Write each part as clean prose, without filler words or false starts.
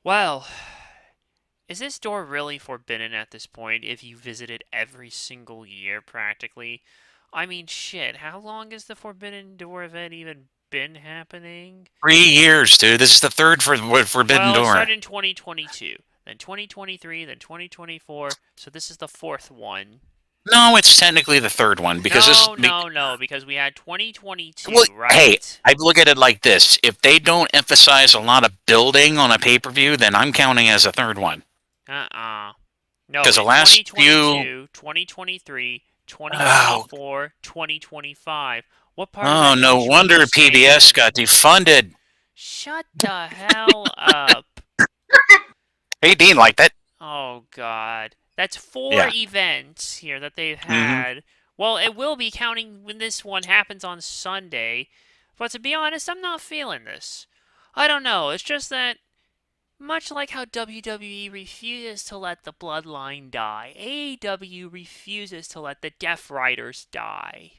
Well, is this door really forbidden at this point if you visit it every single year practically? I mean, shit, how long has the Forbidden Door event even been happening? 3 years, dude. This is the third for Forbidden Well, it Door. started in 2022, then 2023, then 2024, so this is the fourth one. No, it's technically the third one because No, no, no, because we had well, 2022, hey, right? I look at it like this: if they don't emphasize a lot of building on a pay-per-view, then I'm counting as a third one. Uh-uh. No, Because the it's last few, 2022, 2023, oh, 2024, 2025. What part of oh, that no speech were you wonder PBS saying? got defunded. Shut the hell up. Hey, Dean, like that? Oh, God. That's four Yeah. events here that they've Mm-hmm. had. Well, it will be counting when this one happens on Sunday. But to be honest, I'm not feeling this. I don't know. It's just that, much like how WWE refuses to let the bloodline die, AEW refuses to let the Death Riders die.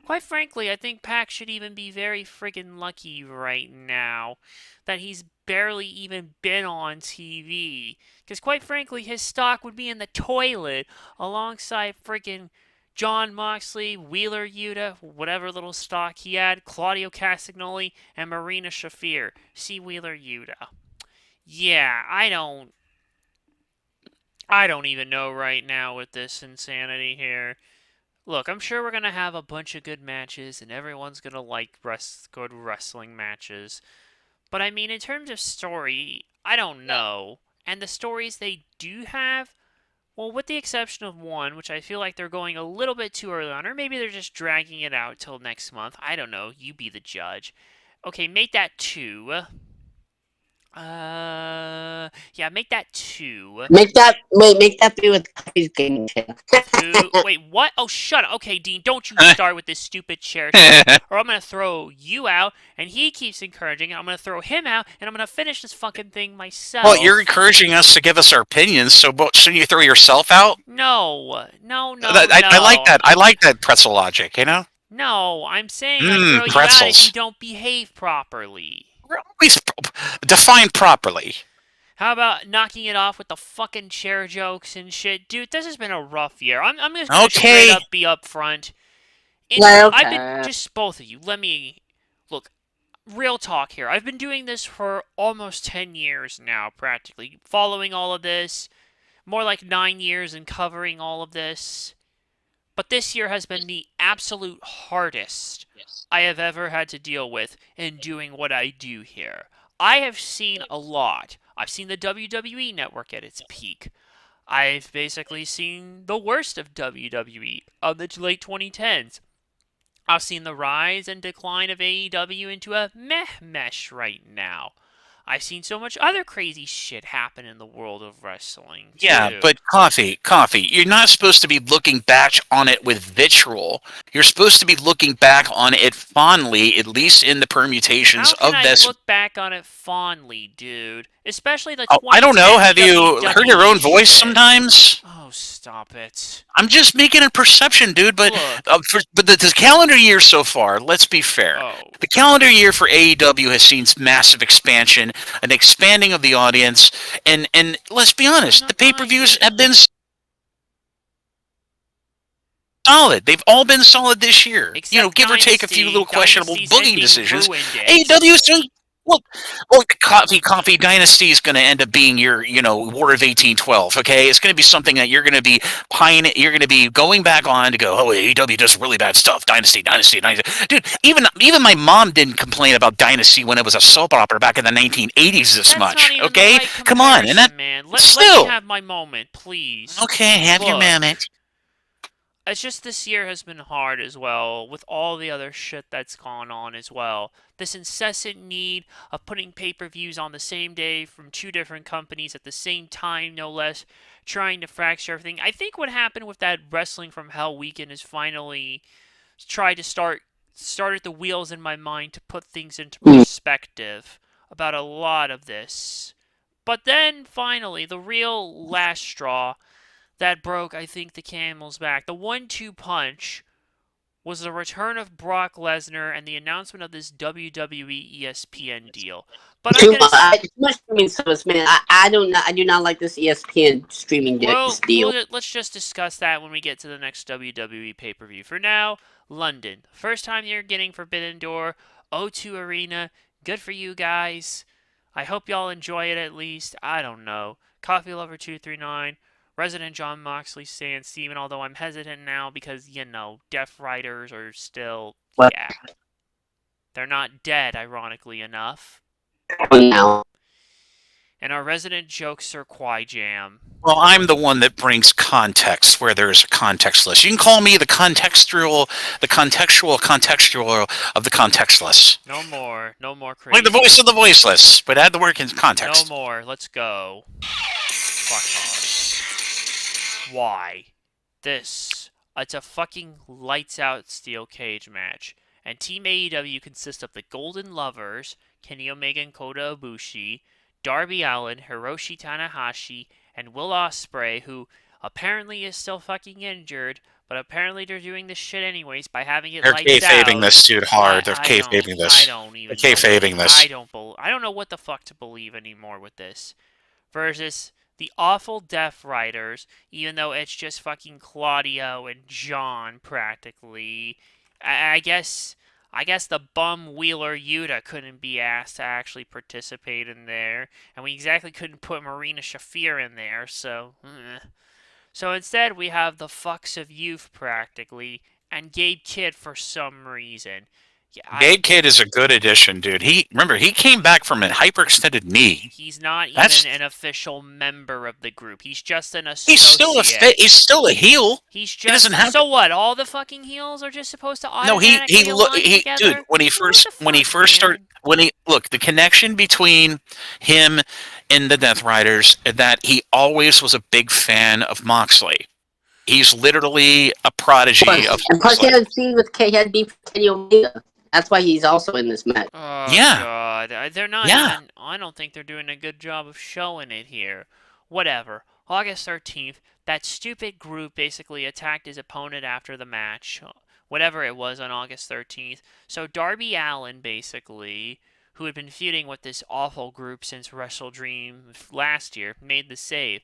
Quite frankly, I think Pac should even be very friggin' lucky right now that he's barely even been on TV. Because quite frankly, his stock would be in the toilet alongside friggin' John Moxley, Wheeler Yuta, whatever little stock he had, Claudio Castagnoli, and Marina Shafir. See Wheeler Yuta. Yeah, I don't even know right now with this insanity here. Look, I'm sure we're gonna have a bunch of good matches, and everyone's gonna like good wrestling matches. But I mean, in terms of story, I don't know. And the stories they do have, well, with the exception of one, which I feel like they're going a little bit too early on, or maybe they're just dragging it out till next month. I don't know. You be the judge. Okay, make that two. Yeah, make that two. Make that be with Coffee's Gaming Channel. Two. Wait, what? Oh, shut up. Okay, Dean, don't you start with this stupid chair talk, or I'm gonna throw you out, and he keeps encouraging it. I'm gonna throw him out, and I'm gonna finish this fucking thing Well, you're myself. encouraging us to give us our opinions, so shouldn't you throw yourself out? No, no, no, I like no. that. I like that pretzel logic, you know? No, I'm saying I Mmm, throw you out if you pretzels. don't behave properly. Always defined properly. How about knocking it off with the fucking chair jokes and shit? Dude, this has been a rough year. I'm just gonna straight Okay. up be upfront. Like, I've been, okay. just both of you, let me, look, real talk here. I've been doing this for almost 10 years now, practically, following all of this. More like 9 years and covering all of this. But this year has been the absolute hardest I have ever had to deal with in doing what I do here. I have seen a lot. I've seen the WWE network at its peak. I've basically seen the worst of WWE of the late 2010s. I've seen the rise and decline of AEW into a meh mesh right now. I've seen so much other crazy shit happen in the world of wrestling, Yeah, too. but coffee. You're not supposed to be looking back on it with vitriol. You're supposed to be looking back on it fondly, at least in the permutations How can of I this. look back on it fondly, dude? Especially the Oh, I don't know. 2010 Have you heard your WWE own voice shit. sometimes? Oh, stop it. I'm just making a perception, dude. But Look. the calendar year so far, let's be fair. Oh. The calendar year for AEW has seen massive expansion, an expanding of the audience, and let's be I'm honest, the not pay-per-views have minded. been solid. They've all been solid this year. You know, Except give or take a few Dynasty. little questionable Dynasty's booking ending decisions. ruined it. AEW is doing well. Well, Coffee Dynasty is going to end up being your, War of 1812. Okay, it's going to be something that you're going to be You're going to be going back on to go. Oh, AEW does really bad stuff. Dynasty. Dude, even my mom didn't complain about Dynasty when it was a soap opera back in the 1980s this That's not much. even the Okay, right come on, and that comparison, man. Let me still have my moment, please. okay. Have your Look, moment. it's just this year has been hard as well, with all the other shit that's gone on as well. This incessant need of putting pay-per-views on the same day from two different companies at the same time, no less, trying to fracture everything. I think what happened with that Wrestling from Hell weekend is finally tried to started the wheels in my mind to put things into perspective about a lot of this. But then finally, the real last straw that broke, I think, the camel's back. The 1-2 punch was the return of Brock Lesnar and the announcement of this WWE ESPN deal. But I'm gonna too much streaming service, man. I do not like this ESPN streaming deal. let's just discuss that when we get to the next WWE pay-per-view. For now, London. First time you're getting Forbidden Door, O2 Arena. Good for you guys. I hope y'all enjoy it at least. I don't know. Coffee Lover 239. Resident John Moxley stands Steven, although I'm hesitant now because, Deaf Riders are still, yeah. They're not dead, ironically enough. Now. And our resident jokester Kwai Jam. Well, I'm the one that brings context where there's a context list. You can call me the contextual of the contextless. No more crazy. Like the voice of the voiceless, but add the word in context. No more. Let's go. Fuck off. Why? It's a fucking lights out steel cage match. And Team AEW consists of the Golden Lovers, Kenny Omega and Kota Ibushi, Darby Allin, Hiroshi Tanahashi, and Will Ospreay, who apparently is still fucking injured, but apparently they're doing this shit anyways by having it lights out. They're kayfabing this, dude, hard. They're kayfabing this. I don't even They're kayfabing this. I don't know what the fuck to believe anymore with this. Versus the awful Death Riders, even though it's just fucking Claudio and John practically. I guess the bum Wheeler Yuta couldn't be asked to actually participate in there, and we exactly couldn't put Marina Shafir in there, so... So instead, we have the fucks of youth practically, and Gabe Kidd for some reason. Yeah, Gabe Kidd is a good addition, dude. He came back from a hyperextended knee. He's not even an official member of the group. He's just an associate. He's still a heel. He doesn't have so what? All the fucking heels are just supposed to automatically align together? Dude, when he first started, the connection between him and the Death Riders, that he always was a big fan of Moxley. He's literally a prodigy of Moxley. And plus he had beef with Kenny Omega. That's why he's also in this match. Oh, yeah. God. They're not even... I don't think they're doing a good job of showing it here. Whatever. August 13th, that stupid group basically attacked his opponent after the match. Whatever it was on August 13th. So Darby Allin, basically, who had been feuding with this awful group since Wrestle Dream last year, made the save.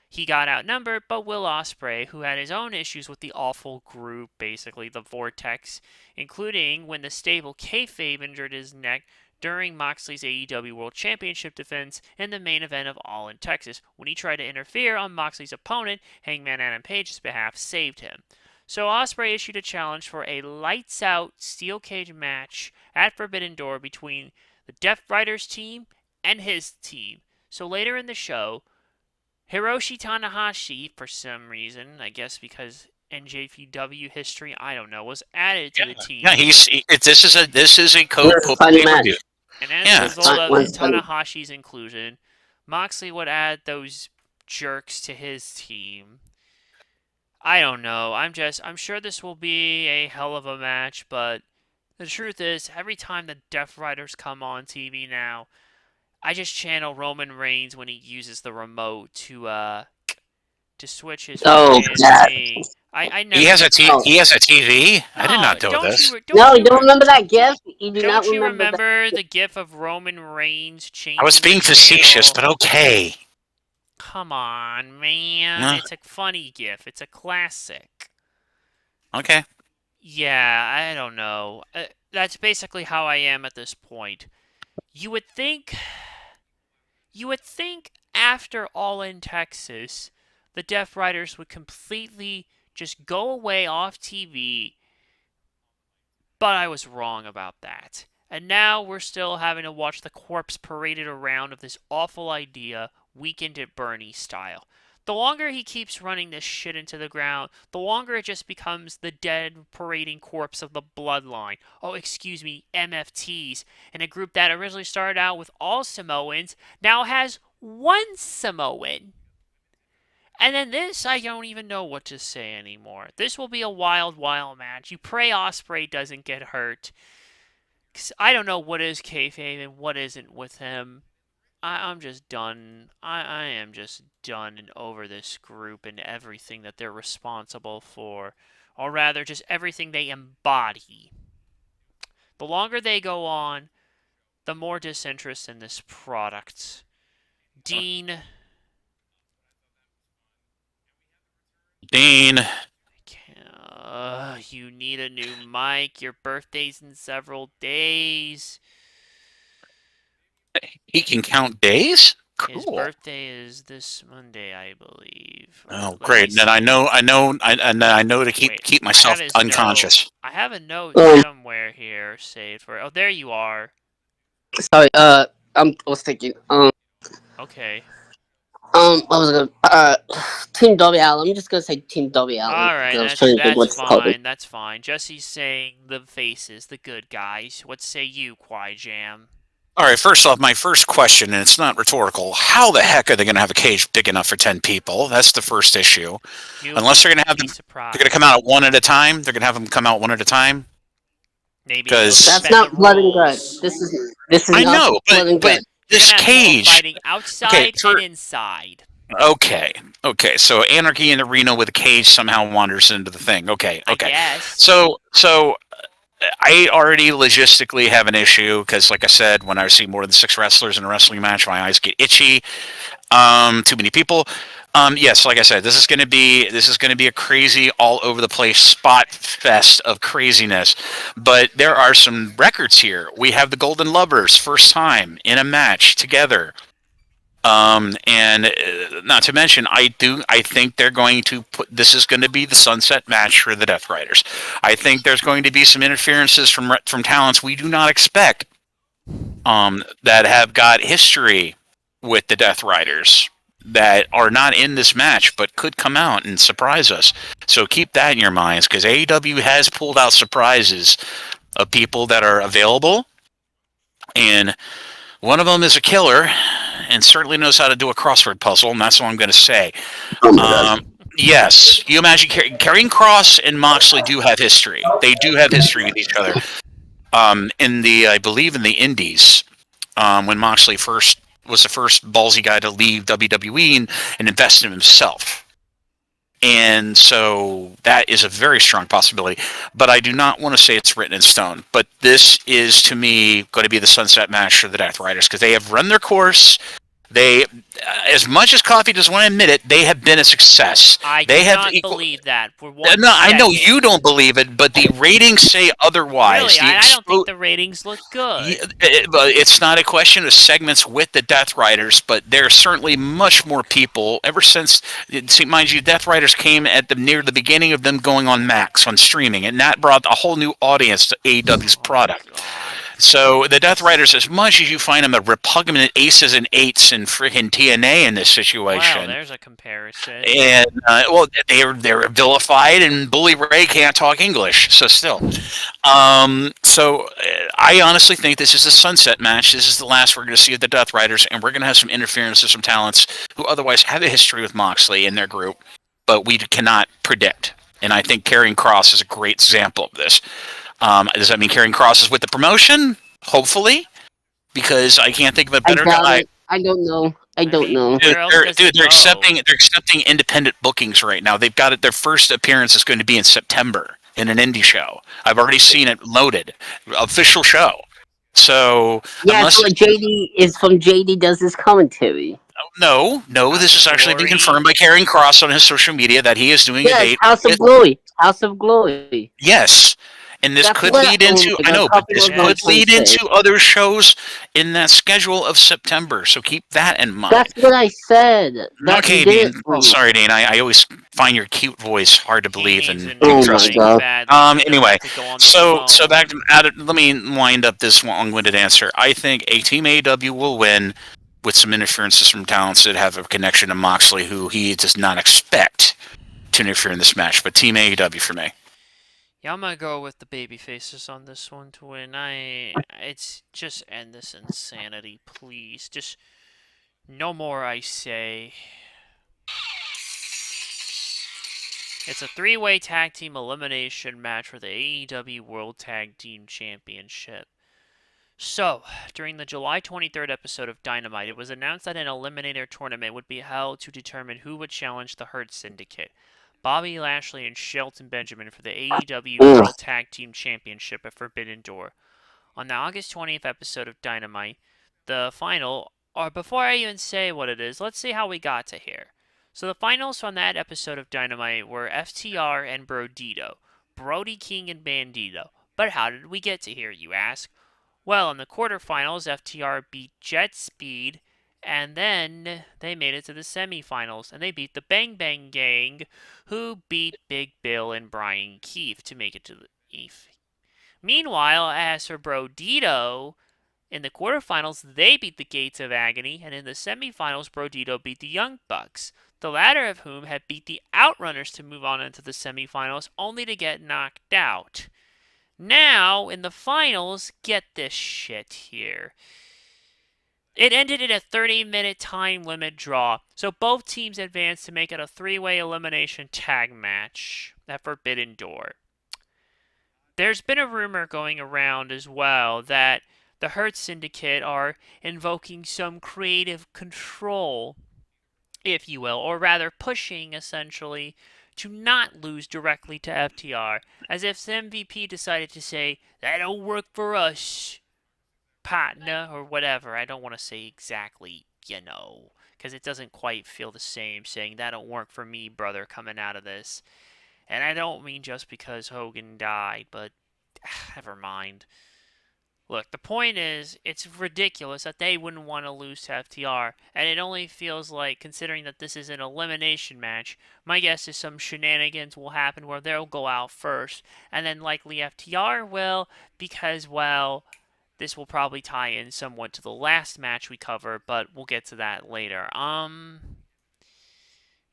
He got outnumbered, but Will Ospreay, who had his own issues with the awful group, basically the Vortex, including when the stable Kayfabe injured his neck during Moxley's AEW World Championship defense in the main event of All in Texas, when he tried to interfere on Moxley's opponent, Hangman Adam Page's behalf, saved him. So Ospreay issued a challenge for a lights-out steel cage match at Forbidden Door between the Death Riders team and his team. So later in the show, Hiroshi Tanahashi, for some reason, I guess because NJPW history, I don't know, was added to the team. Yeah, this is a pay-per-view. And as a result of Tanahashi's inclusion, Moxley would add those jerks to his team. I don't know. I'm sure this will be a hell of a match, but the truth is, every time the Death Riders come on TV now, I just channel Roman Reigns when he uses the remote to switch his thing. I never. He has a TV. I did not know this. You don't remember that GIF? Don't you remember the GIF of Roman Reigns changing? I was being facetious, but okay. Come on, man! It's a funny GIF. It's a classic. Okay. Yeah, I don't know. That's basically how I am at this point. You would think after All in Texas, the Death Riders would completely just go away off TV, but I was wrong about that. And now we're still having to watch the corpse paraded around of this awful idea, Weekend at Bernie style. The longer he keeps running this shit into the ground, the longer it just becomes the dead parading corpse of the bloodline. Oh, excuse me, MFTs. And a group that originally started out with all Samoans now has one Samoan. And then this, I don't even know what to say anymore. This will be a wild, wild match. You pray Ospreay doesn't get hurt. 'Cause I don't know what is kayfabe and what isn't with him. I'm just done. I am just done and over this group and everything that they're responsible for. or rather, just everything they embody. The longer they go on, the more disinterest in this product. Dean, Dean, you need a new mic. Your birthday's in several days. he can count days? His Cool. birthday is this Monday, I believe. Oh, Let me great. Then I see. know, and I know to keep Wait, keep I have myself his note. unconscious. I have a note Um, somewhere here saved for. Oh, there you are. sorry. I was thinking. Okay. What was it? Team WL. I'm just gonna say Team WL All right, because I was trying to think that's what's called. fine. That's fine. Jesse's saying the faces, the good guys. What say you, Kwai Jam? All right, first off, my first question, and it's not rhetorical. How the heck are they going to have a cage big enough for 10 people? That's the first issue. You'll Unless they're going to have be them, they're going to come surprised. out one at a time. They're going to have them come out one at a time. Maybe they'll Because That's suspend the not blood and guts. rules. This is I not know, blood and but guts. You're this gonna have people cage. fighting Okay, outside and for inside. okay, okay. So anarchy in the arena with a cage somehow wanders into the thing. Okay, I okay. guess. So I already logistically have an issue because, like I said, when I see more than 6 wrestlers in a wrestling match, my eyes get itchy. Too many people. Yes, like I said, this is going to be a crazy, all over the place spot fest of craziness. But there are some records here. We have the Golden Lovers, first time in a match together. And not to mention, I think they're going to put. This is going to be the sunset match for the Death Riders. I think there's going to be some interferences from talents we do not expect. That have got history with the Death Riders that are not in this match but could come out and surprise us. So keep that in your minds because AEW has pulled out surprises of people that are available, and one of them is a killer and certainly knows how to do a crossword puzzle, and that's all I'm going to say. Oh my god. Yes, you imagine Karrion Kross and Moxley do have history. They do have history with each other. In the, I believe, in the Indies, when Moxley first was the first ballsy guy to leave WWE and invest in himself. And so that is a very strong possibility. But I do not want to say it's written in stone. But this is, to me, going to be the sunset match for the Death Riders because they have run their course. They, as much as Coffee doesn't want to admit it, they have been a success. I They do have not equal. believe that for one No, I know second. you don't believe it, but the ratings say otherwise. Really, I don't think the ratings look good. It's not a question of segments with the Death Riders, but there's certainly much more people ever since. See, mind you, Death Riders came at near the beginning of them going on Max on streaming, and that brought a whole new audience to AEW's Oh my product. god. So the Death Riders, as much as you find them a repugnant aces and eights in freaking TNA in this Well, situation, there's a comparison. and well, they're vilified, and Bully Ray can't talk English, so still. I honestly think this is a sunset match. This is the last we're going to see of the Death Riders, and we're going to have some interferences from talents who otherwise have a history with Moxley in their group, but we cannot predict. And I think Karrion Kross is a great example of this. Does that mean Karrion Kross is with the promotion? Hopefully, because I can't think of a I better doubt guy. it. I don't know. I I don't mean, know. where else does he They're go? accepting independent bookings right now. They've got it. Their first appearance is going to be in September in an indie show. I've already seen it loaded, official show. So Yeah, unless so like JD is from JD does this commentary. no, House this of has actually been Glory? confirmed by Karrion Kross on his social media that he is doing a Yes, date. House of Glory. House of Glory. Yes. And this That's could what lead oh into, my I god, know, but Coffee this knows what I'm could trying lead to say. into other shows in that schedule of September. So keep that in mind. That's what I said. That Okay, you did Dean. it. Oh, sorry, Dean. I always find your cute voice hard to He believe needs a and new Oh my trust. mic god. badly. He's gonna Anyway, have to go on the so phone. back to let me wind up this long-winded answer. I think a Team AW will win with some interferences from talents that have a connection to Moxley, who he does not expect to interfere in this match. But Team AEW for me. Yeah, I'm gonna go with the baby faces on this one to win. It's just end this insanity, please. Just no more, I say. It's a three-way tag team elimination match for the AEW World Tag Team Championship. So, during the July 23rd episode of Dynamite, it was announced that an eliminator tournament would be held to determine who would challenge the Hurt Syndicate. Bobby Lashley and Shelton Benjamin for the AEW Ugh. World Tag Team Championship at Forbidden Door. On the August 20th episode of Dynamite, the final, or before I even say what it is, let's see how we got to here. So the finals from that episode of Dynamite were FTR and Brodito, Brody King and Bandito. But how did we get to here, you ask? Well, in the quarterfinals, FTR beat Jet Speed, and then they made it to the semifinals, and they beat the Bang Bang Gang, who beat Big Bill and Brian Keefe to make it to the Eve. Meanwhile, as for Brodito, in the quarterfinals, they beat the Gates of Agony, and in the semifinals, Brodito beat the Young Bucks, the latter of whom had beat the Outrunners to move on into the semifinals, only to get knocked out. Now, in the finals, get this shit here. It ended in a 30-minute time limit draw, so both teams advanced to make it a three-way elimination tag match at Forbidden Door. There's been a rumor going around as well that the Hurt Syndicate are invoking some creative control, if you will, or rather pushing, essentially, to not lose directly to FTR, as if the MVP decided to say, "That don't work for us, partner," or whatever. I don't want to say exactly, because it doesn't quite feel the same saying, "That don't work for me, brother," coming out of this. And I don't mean just because Hogan died, but never mind. Look, the point is, it's ridiculous that they wouldn't want to lose to FTR, and it only feels like, considering that this is an elimination match, my guess is some shenanigans will happen where they'll go out first, and then likely FTR will, because, well, this will probably tie in somewhat to the last match we cover, but we'll get to that later.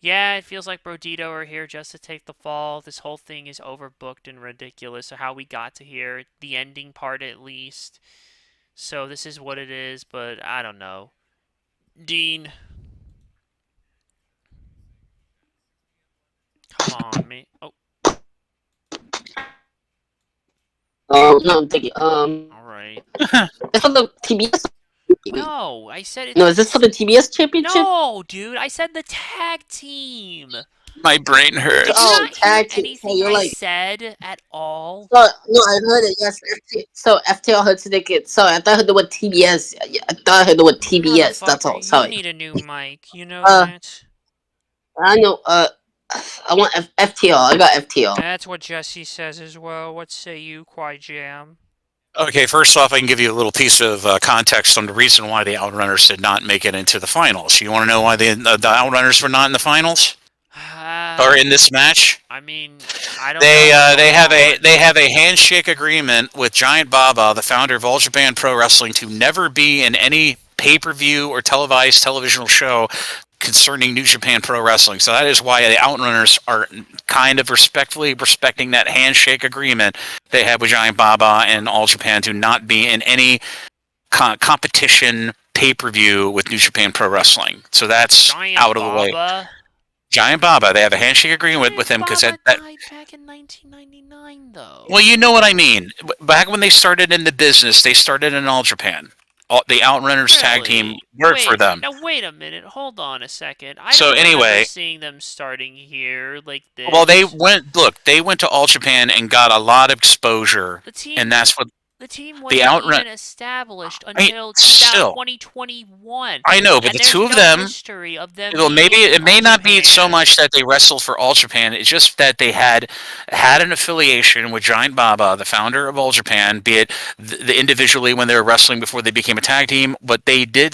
Yeah, it feels like Brodito are here just to take the fall. This whole thing is overbooked and ridiculous. So how we got to here, the ending part at least. So this is what it is, but I don't know. Dean. Come on, man. Oh, No, I'm thinking. alright. Is for the TBS? No, I said it's... No, is this for the TBS championship? No, dude, I said the tag team. My brain hurts. Did you Oh, not hear tag team. anything You're I like- said at all? So, no, I heard it. Yes, so FTL Hurt Syndicate. Sorry, I thought I heard the word TBS. I thought I heard the word TBS. That's all. Motherfucker, Sorry. You need a new mic. You know that? I know. I want FTL. I got FTL. That's what Jesse says as well. What say you, Kwai Jam? Okay, first off, I can give you a little piece of context on the reason why the Outrunners did not make it into the finals. You want to know why the Outrunners were not in the finals or in this match? I mean, I don't They know. they have a handshake agreement with Giant Baba, the founder of All Japan Pro Wrestling, to never be in any pay-per-view or televised television show concerning New Japan Pro Wrestling. So that is why the Outrunners are kind of respectfully respecting that handshake agreement they have with Giant Baba and All Japan to not be in any competition pay-per-view with New Japan Pro Wrestling. So that's Giant out of the way. Baba? Giant Baba, they have a handshake agreement with him because Baba that died back in 1999, though. well, you know what I mean. Back when they started in the business, they started in All Japan. The Outrunners tag team worked for them. Now wait a minute. Hold on a second. I So don't remember anyway- seeing them starting here like this. Well, they went to All Japan and got a lot of exposure, The team, and that's what the team the wasn't Outrun- even established I mean, until still. 2021. I know. But And the there's two of no them, history of them well, maybe being it may All not be so Japan. much that they wrestled for All Japan. It's just that they had an affiliation with Giant Baba, the founder of All Japan, be it the individually when they were wrestling before they became a tag team. But they did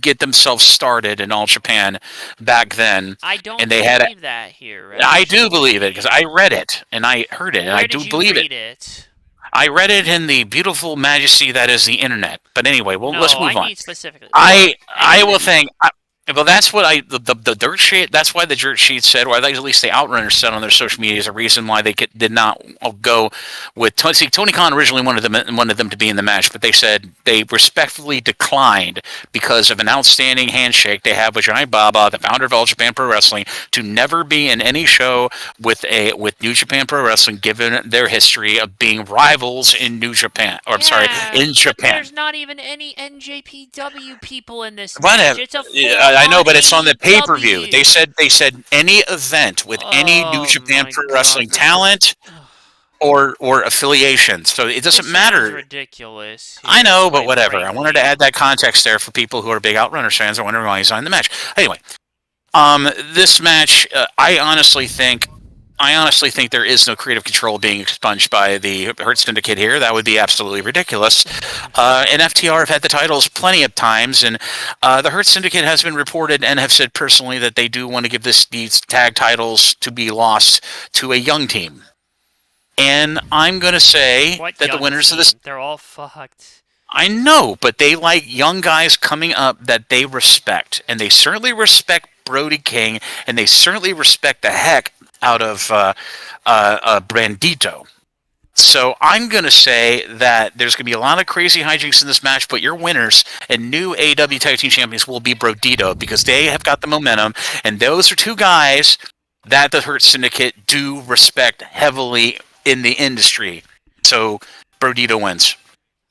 get themselves started in All Japan back then. I don't and they believe had that here. I do actually. believe it because I read it and I heard it and Where I did do you believe read it. it? I read it in the beautiful majesty that is the internet. But anyway, No, let's move I on. need specifically. I and will even- think. Well, that's what the dirt sheet. That's why the dirt sheet said, or at least the Outrunners said on their social media, is a reason why they did not go with Tony. See, Tony Khan originally wanted them to be in the match, but they said they respectfully declined because of an outstanding handshake they have with Giant Baba, the founder of All Japan Pro Wrestling, to never be in any show with New Japan Pro Wrestling, given their history of being rivals in New Japan. Or I'm sorry, Yeah, in but Japan. there's not even any NJPW people in this Whatever. match. It's a Yeah, I know, but it's on the pay-per-view. They AEW. said any event with any New Oh Japan my Pro god, Wrestling talent or affiliation. So it this doesn't sounds matter. ridiculous I here, know, but quite whatever. I wanted to frankly. add that context there for people who are big Outrunners fans. I wondering why he's on the match. Anyway, this match, I honestly think there is no creative control being expunged by the Hurt Syndicate here. That would be absolutely ridiculous. And FTR have had the titles plenty of times, and the Hurt Syndicate has been reported and have said personally that they do want to give these tag titles to be lost to a young team. And I'm going to say What that the young winners of this. team? They're all fucked. I know, but they like young guys coming up that they respect, and they certainly respect Brody King, and they certainly respect the heck out of Brandito. So I'm going to say that there's going to be a lot of crazy hijinks in this match, but your winners and new AEW Tag Team Champions will be Brodito because they have got the momentum, and those are two guys that the Hurt Syndicate do respect heavily in the industry. So Brodito wins.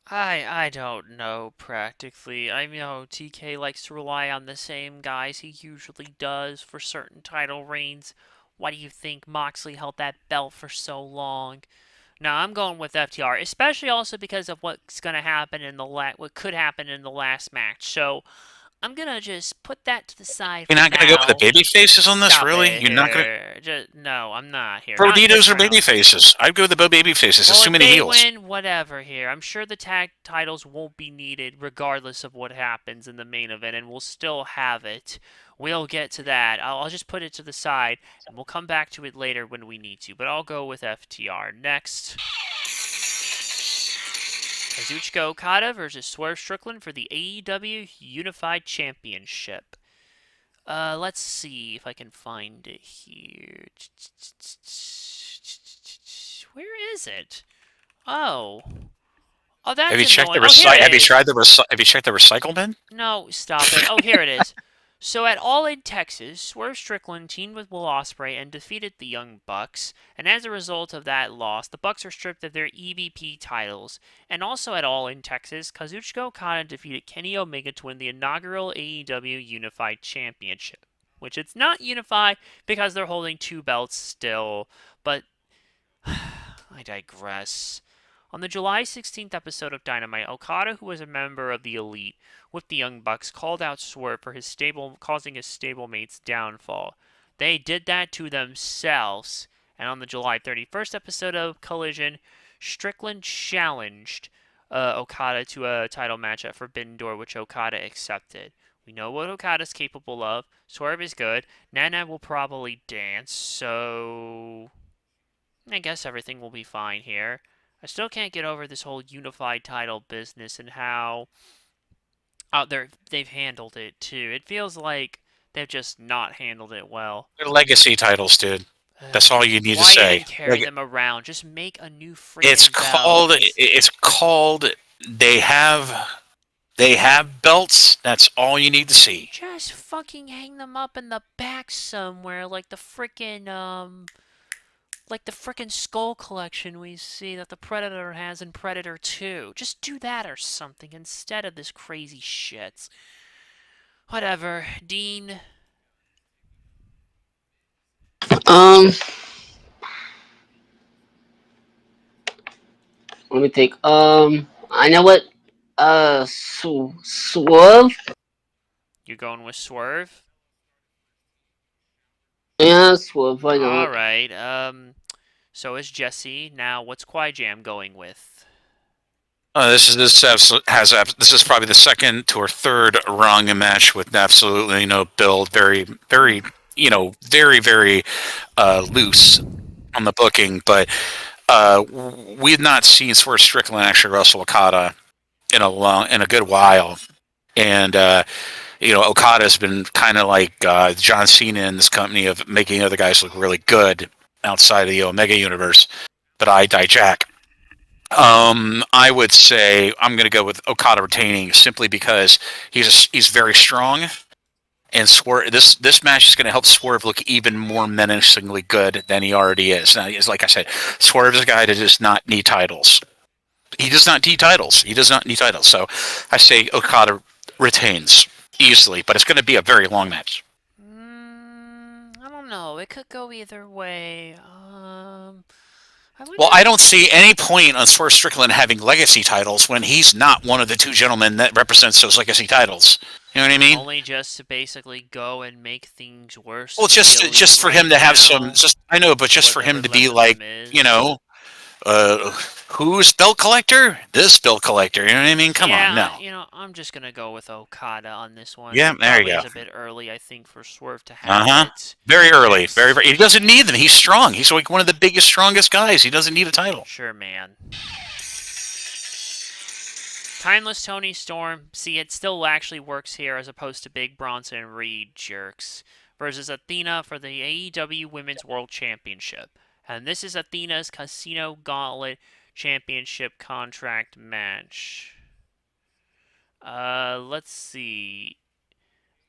I don't know practically. I know TK likes to rely on the same guys he usually does for certain title reigns. Why do you think Moxley held that belt for so long? No, I'm going with FTR, especially also because of what's going to happen in what could happen in the last match. So I'm gonna just put that to the side You're for not going to go with the now. baby faces on this, Stop really? it You're not going to. here. Just no, I'm not here. Not in Broditos this are baby round. faces. I'd go with the baby faces. There's Well, too if many they heels. win, whatever here. I'm sure the tag titles won't be needed regardless of what happens in the main event, and we'll still have it. We'll get to that. I'll just put it to the side, and we'll come back to it later when we need to. But I'll go with FTR. Next, Kazuchika Okada versus Swerve Strickland for the AEW Unified Championship. Let's see if I can find it here. Where is it? Oh. Oh, Have that's you checked the annoying. Oh, here it Have you is. tried Have you checked the recycle bin? No, stop it. Oh, here it is. So at All In Texas, Swerve Strickland teamed with Will Ospreay and defeated the Young Bucks. And as a result of that loss, the Bucks are stripped of their EVP titles. And also at All In Texas, Kazuchika Okada defeated Kenny Omega to win the inaugural AEW Unified Championship. Which it's not unified because they're holding two belts still. But I digress. On the July 16th episode of Dynamite, Okada, who was a member of the Elite with the Young Bucks, called out Swerve for causing his stablemate's downfall. They did that to themselves. And on the July 31st episode of Collision, Strickland challenged Okada to a title match at Forbidden Door, which Okada accepted. We know what Okada's capable of. Swerve is good. Nana will probably dance, so I guess everything will be fine here. I still can't get over this whole unified title business and how they've handled it too. It feels like they've just not handled it well. They're legacy titles, dude. That's all you need to Why say. even carry them around? Just make a new It's freaking belt. called. It's called. They have. They have belts. That's all you need to see. Just fucking hang them up in the back somewhere, like the frickin' skull collection we see that the Predator has in Predator 2. Just do that or something instead of this crazy shit. Whatever. Dean. Um, let me think. I know what. Swerve. You going with Swerve? Yeah, Swerve. Why not? Alright, so is Jesse. Now, what's Jam going with? This is probably the second or third wrong match with absolutely no build. Very very very loose on the booking, but we've not seen Swerve Strickland actually wrestle Okada in a good while, and Okada's been kind of like John Cena in this company of making other guys look really good outside of the Omega universe. But I dijack. I would say I'm going to go with Okada retaining simply because he's very strong, and Swerve. This match is going to help Swerve look even more menacingly good than he already is. Now, like I said, Swerve is a guy that does not need titles. He does not need titles. So I say Okada retains. easily, but it's going to be a very long match. I don't know. It could go either way. I Well, I wouldn't. don't see any point on Swerve Strickland having legacy titles when he's not one of the two gentlemen that represents those legacy titles. You know what I mean? Only just to basically go and make things worse Well, for the elite just for right him to have some, now. just I know, but just for Whatever him to be left of the like, you Miz. know, uh, who's bill collector? This bill collector. You know what I mean? Come on, Yeah, no. I'm just gonna go with Okada on this one. Yeah, It there you probably go. is a bit early, I think, for Swerve to Uh have huh. it. Very early. Very, Next. very. He doesn't need them. He's strong. He's like one of the biggest, strongest guys. He doesn't need a title. Sure, man. Timeless Tony Storm. See, it still actually works here as opposed to Big Bronson and Reed jerks. Versus Athena for the AEW Women's World Championship. And this is Athena's Casino Gauntlet Championship contract match. Let's see.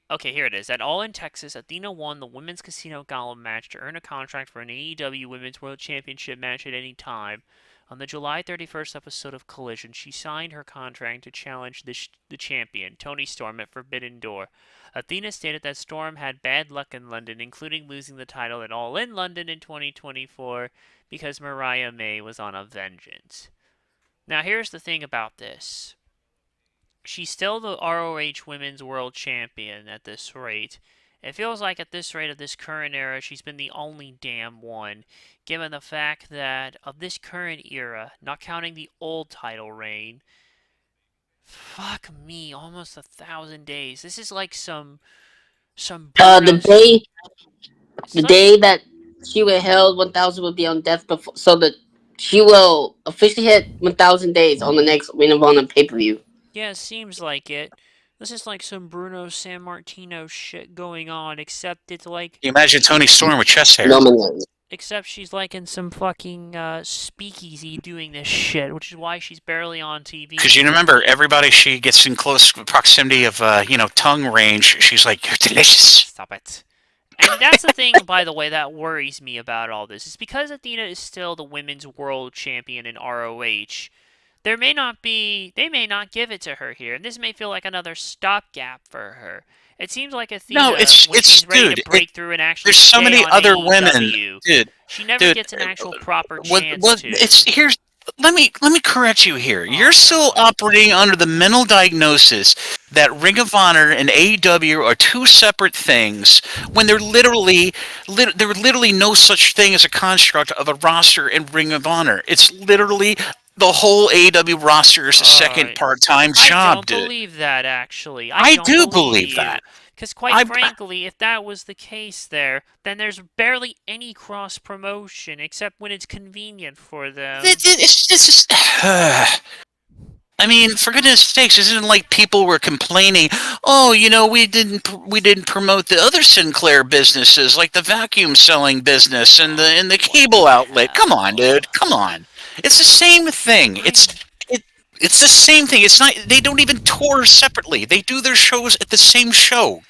Okay, here it is. At All in Texas, Athena won the Women's Casino Gauntlet match to earn a contract for an AEW Women's World Championship match at any time. On the July 31st episode of Collision, she signed her contract to challenge the champion, Toni Storm, at Forbidden Door. Athena stated that Storm had bad luck in London, including losing the title at All in London in 2024 because Mariah May was on a vengeance. Now, here's the thing about this. She's still the ROH Women's World Champion at this rate. It feels like at this rate of this current era, she's been the only damn one, given the fact that of this current era, not counting the old title reign, fuck me, almost 1,000 days. This is like some The Bruno. the Such day that she will held 1,000 will be on death before, so that she will officially hit 1,000 days on the next Ring of Honor pay per view. Yeah, it seems like it. This is like some Bruno San Martino shit going on, except it's like Can you imagine Tony Storm with chest hair? Nominally. except she's like in some fucking speakeasy doing this shit, which is why she's barely on TV. Because you remember, everybody she gets in close proximity of, tongue range, she's like, "You're delicious." Stop it. And that's the thing, by the way, that worries me about all this. Is because Athena is still the women's world champion in ROH. They may not give it to her here, and this may feel like another stopgap for her. It seems like Athena, No, when she's ready dude. to break through and actually There's so stay many on other AEW, women, dude. she never Dude, gets an actual proper what chance to. it's here's let me correct you here. Oh, You're still God. operating under the mental diagnosis that Ring of Honor and AEW are two separate things when they're literally no such thing as a construct of a roster in Ring of Honor. It's literally the whole AEW roster is a second part-time I job, don't dude. believe that, actually. I don't do believe believe that. Because, quite I frankly, if that was the case there, then there's barely any cross promotion except when it's convenient for them. it's I mean, for goodness sakes, isn't it like people were complaining? Oh, we didn't promote the other Sinclair businesses, like the vacuum selling business and the cable outlet. Come on, dude. Come on. It's the same thing. It's the same thing. It's not. They don't even tour separately. They do their shows at the same show.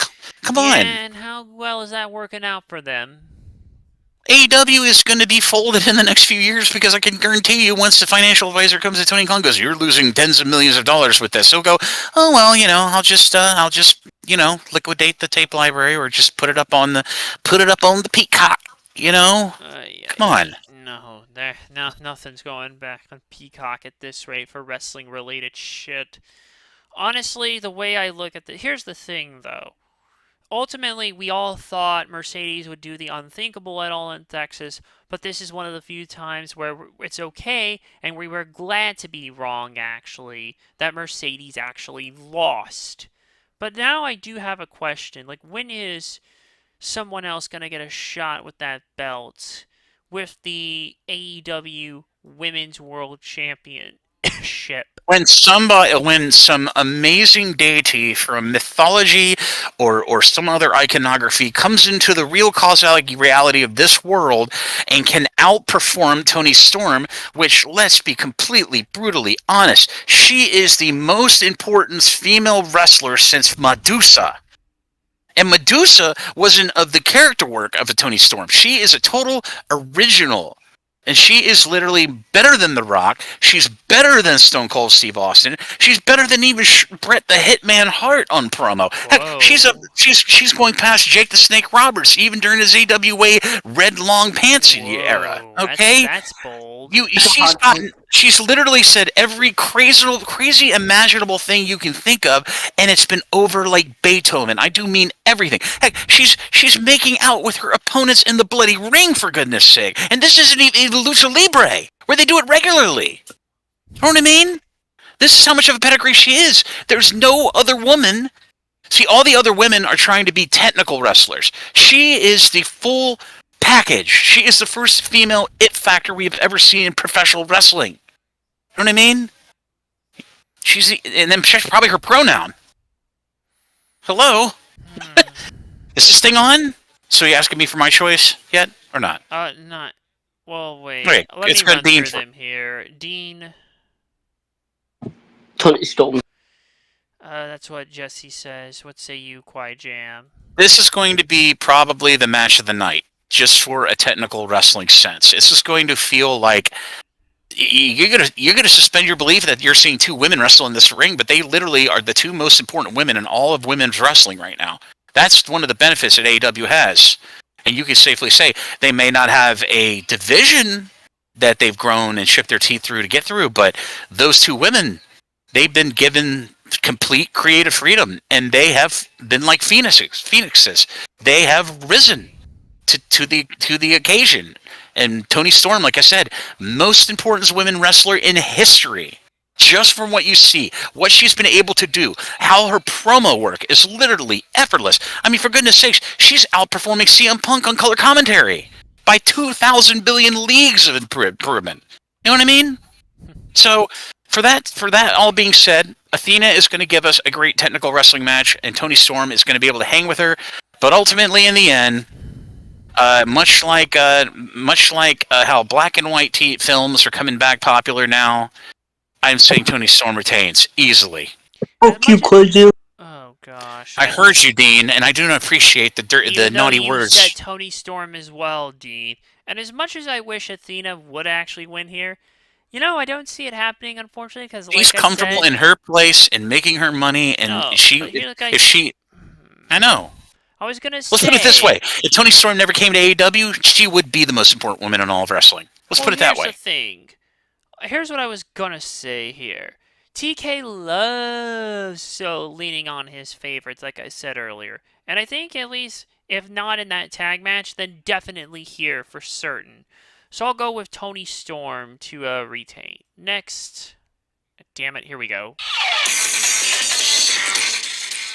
Come on. And how well is that working out for them? AEW is going to be folded in the next few years because I can guarantee you, once the financial advisor comes to Tony Khan, goes, "You're losing tens of millions of dollars with this." He'll go, "Oh well, I'll just liquidate the tape library or just put it up on the Peacock." Come on. No, nothing's going back on Peacock at this rate for wrestling related shit. Honestly, the way I look at here's the thing though. Ultimately, we all thought Mercedes would do the unthinkable at All in Texas, but this is one of the few times where it's okay, and we were glad to be wrong, actually, that Mercedes actually lost. But now I do have a question. Like, when is someone else going to get a shot with that belt with the AEW Women's World Championship? When some amazing deity from mythology or some other iconography comes into the real causality reality of this world and can outperform Toni Storm, which, let's be completely brutally honest, she is the most important female wrestler since Medusa. And Medusa wasn't of the character work of a Toni Storm. She is a total original. And she is literally better than The Rock. She's better than Stone Cold Steve Austin. She's better than even Bret the Hitman Hart on promo. Heck, Whoa. she's going past Jake the Snake Roberts even during his AWA red long pants era. Whoa. Okay, That's bold. That's a hard point. she's literally said every crazy imaginable thing you can think of, and it's been over like Beethoven. I do mean everything. Heck, she's making out with her opponents in the bloody ring, for goodness sake. And this isn't even Lucha Libre, where they do it regularly. You know what I mean? This is how much of a pedigree she is. There's no other woman. See, all the other women are trying to be technical wrestlers. She is the full package. She is the first female it factor we've ever seen in professional wrestling. You know what I mean? And then she's probably her pronoun. Hello? Is this thing on? So you asking me for my choice yet, or not? Not. Well, wait. Okay, Let it's me gonna run be through them here. Dean. Tony Storm. That's what Jesse says. What say you, Quiet Jam? This is going to be probably the match of the night, just for a technical wrestling sense. This is going to feel like you're gonna suspend your belief that you're seeing two women wrestle in this ring, but they literally are the two most important women in all of women's wrestling right now. That's one of the benefits that AEW has, and you can safely say they may not have a division that they've grown and shipped their teeth through to get through, but those two women, they've been given complete creative freedom, and they have been like phoenixes. They have risen to the occasion. And Toni Storm, like I said, most important women wrestler in history. Just from what you see, what she's been able to do, how her promo work is literally effortless. I mean, for goodness sakes, she's outperforming CM Punk on color commentary by 2,000 billion leagues of improvement. You know what I mean? So, for that all being said, Athena is going to give us a great technical wrestling match, and Toni Storm is going to be able to hang with her. But ultimately, in the end, much like how black and white films are coming back popular now, I'm saying Toni Storm retains easily. Fuck you, Quadro. Oh gosh. I heard you, Dean, and I do not appreciate the naughty you words. said Toni Storm as well, Dean. And as much as I wish Athena would actually win here, I don't see it happening, unfortunately, because She's like comfortable I said, in her place and making her money, and no, but I know. I was gonna Let's put it this say. way: if Toni Storm never came to AEW, she would be the most important woman in all of wrestling. Let's put it that way. Here's the thing. Here's what I was gonna say here. TK loves so leaning on his favorites, like I said earlier. And I think at least, if not in that tag match, then definitely here for certain. So I'll go with Toni Storm to retain. Next. Damn it, here we go.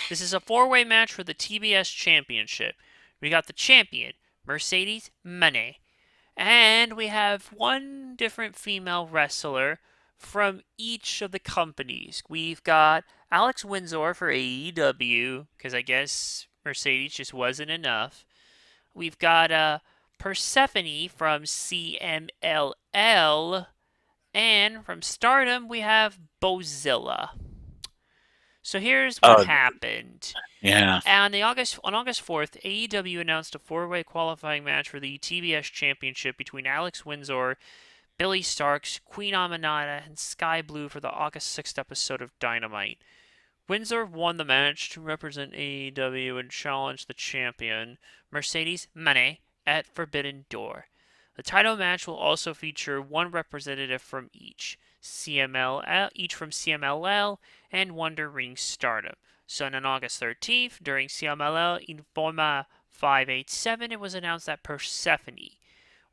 This is a four-way match for the TBS Championship. We got the champion, Mercedes Moné. And we have one different female wrestler from each of the companies. We've got Alex Windsor for AEW, because I guess Mercedes just wasn't enough. We've got Persephone from CMLL. And from Stardom, we have Bozilla. So here's what happened. Yeah. On August 4th, AEW announced a four-way qualifying match for the TBS Championship between Alex Windsor, Billy Starks, Queen Aminata, and Sky Blue for the August 6th episode of Dynamite. Windsor won the match to represent AEW and challenge the champion, Mercedes Moné, at Forbidden Door. The title match will also feature one representative from each from CMLL and Wonder Ring Stardom. So on August 13th, during CMLL Informa 587, it was announced that Persephone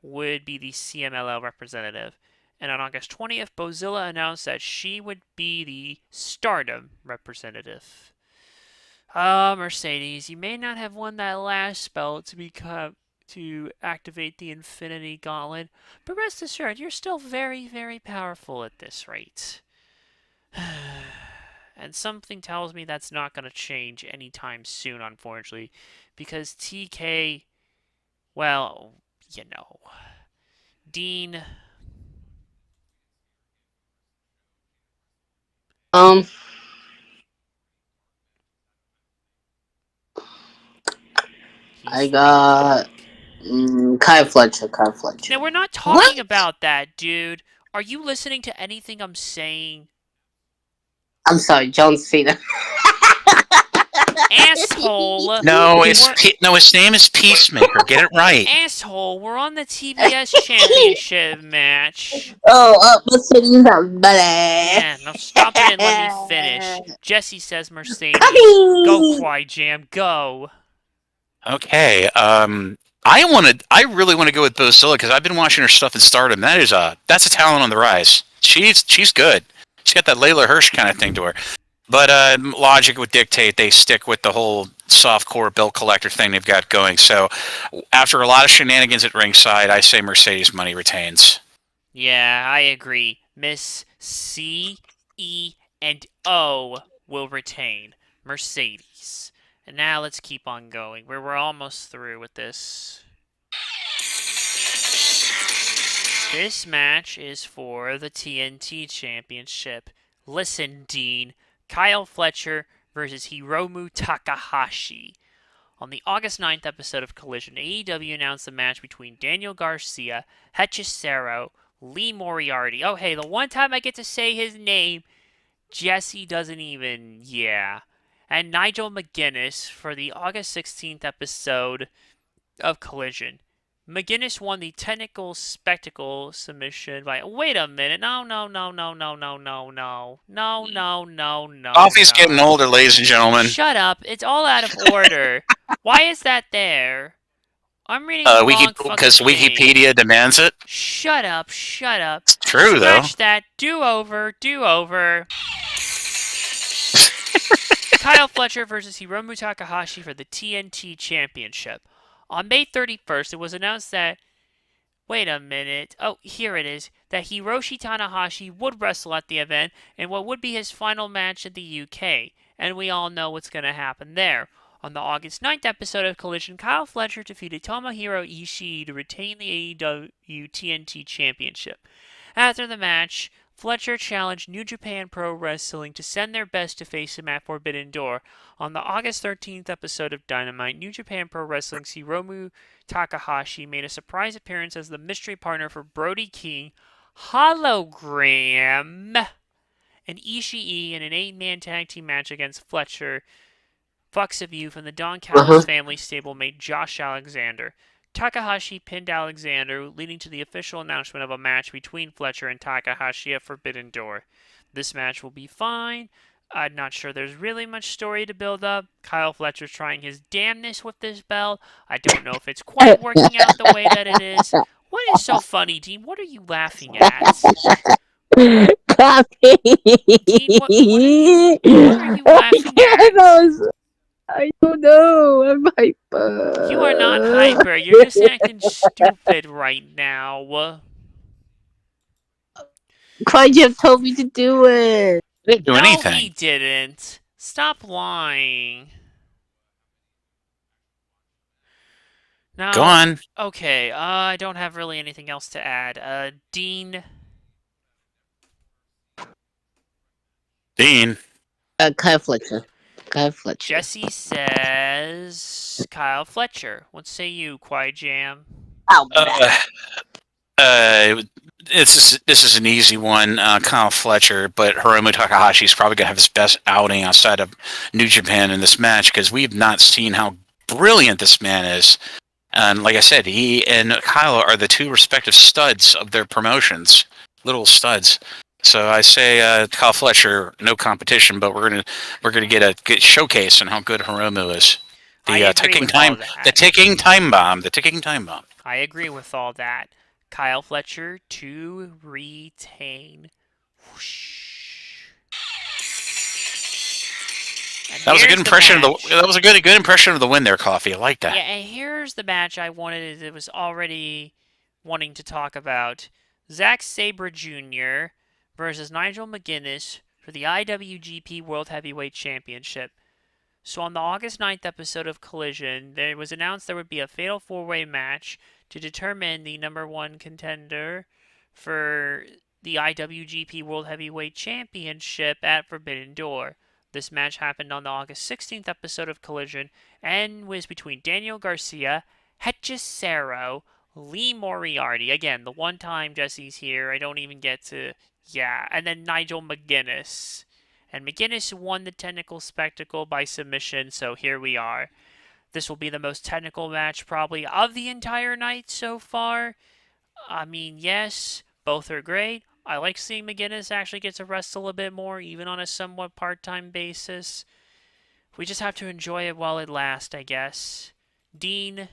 would be the CMLL representative. And on August 20th, Bozilla announced that she would be the Stardom representative. Mercedes, you may not have won that last spell to activate the Infinity Gauntlet, but rest assured, you're still very, very powerful at this rate. And something tells me that's not going to change anytime soon, unfortunately, because TK, well, Dean. I got Kyle Fletcher. Kyle Fletcher. Now, we're not talking What? about that, dude. Are you listening to anything I'm saying? I'm sorry, John Cena. Asshole! No, We're his name is Peacemaker. Get it right. asshole. We're on the TBS championship match. Mercedes money. Yeah, now stop it and let me finish. Jesse says Mercedes. Go, Quai Jam, go. Okay. I really want to go with Bozilla because I've been watching her stuff in Stardom. That's a talent on the rise. She's good. She's got that Layla Hirsch kind of thing to her. But logic would dictate they stick with the whole softcore bill collector thing they've got going. So after a lot of shenanigans at ringside, I say Mercedes money retains. Yeah, I agree. Miss C, E, and O will retain. Mercedes. And now let's keep on going. We're almost through with this. This match is for the TNT Championship. Listen, Dean. Kyle Fletcher versus Hiromu Takahashi. On the August 9th episode of Collision, AEW announced the match between Daniel Garcia, Hechicero, Lee Moriarty. Oh, hey, the one time I get to say his name, Jesse doesn't even, yeah. And Nigel McGuinness for the August 16th episode of Collision. McGuinness won the technical spectacle submission by. Wait a minute. No. Coffee's getting older, ladies and gentlemen. Shut up. It's all out of order. Why is that there? I'm reading the wrong fucking because thing. Wikipedia demands it. Shut up. It's true, Scratch that. Do over. Kyle Fletcher versus Hiromu Takahashi for the TNT Championship. On May 31st, it was announced that. Wait a minute. Oh, here it is. That Hiroshi Tanahashi would wrestle at the event in what would be his final match in the UK. And we all know what's going to happen there. On the August 9th episode of Collision, Kyle Fletcher defeated Tomohiro Ishii to retain the AEW TNT Championship. After the match, Fletcher challenged New Japan Pro Wrestling to send their best to face him at Forbidden Door. On the August 13th episode of Dynamite, New Japan Pro Wrestling's Hiromu Takahashi made a surprise appearance as the mystery partner for Brody King, Hologram, and Ishii in an 8-man tag team match against Fletcher. Fucks of You from the Don Callis family stablemate Josh Alexander. Takahashi pinned Alexander, leading to the official announcement of a match between Fletcher and Takahashi at Forbidden Door. This match will be fine. I'm not sure there's really much story to build up. Kyle Fletcher's trying his damnness with this belt. I don't know if it's quite working out the way that it is. What is so funny, Dean? What are you laughing at? Coffee. Dean, what are you laughing at? I don't know. I'm hyper. You are not hyper. You're just acting stupid right now. Quai Jam told me to do it. I didn't do No, anything. he didn't. Stop lying. Now, Go on. Okay, I don't have really anything else to add. Dean. Kyle Fletcher. Jesse says Kyle Fletcher. What say you, Quai Jam? This is an easy one, Kyle Fletcher, but Hiromu Takahashi is probably going to have his best outing outside of New Japan in this match because we've not seen how brilliant this man is. And like I said, he and Kyle are the two respective studs of their promotions, little studs. So I say Kyle Fletcher, no competition, but we're gonna get a good showcase on how good Hiromu is. The ticking time bomb. I agree with all that. Kyle Fletcher to retain. Whoosh. That was a good impression good impression of the win there, Coffee. I like that. Yeah, and here's the match I wanted. It was already wanting to talk about. Zack Sabre Jr. versus Nigel McGuinness for the IWGP World Heavyweight Championship. So on the August 9th episode of Collision, there was announced there would be a fatal 4-way match to determine the number one contender for the IWGP World Heavyweight Championship at Forbidden Door. This match happened on the August 16th episode of Collision and was between Daniel Garcia, Hechicero, Lee Moriarty. Again, the one time Jesse's here, I don't even get to. Yeah, and then Nigel McGuinness. And McGuinness won the technical spectacle by submission, so here we are. This will be the most technical match probably of the entire night so far. I mean, yes, both are great. I like seeing McGuinness actually get to rest a little bit more, even on a somewhat part-time basis. We just have to enjoy it while it lasts, I guess. Dean,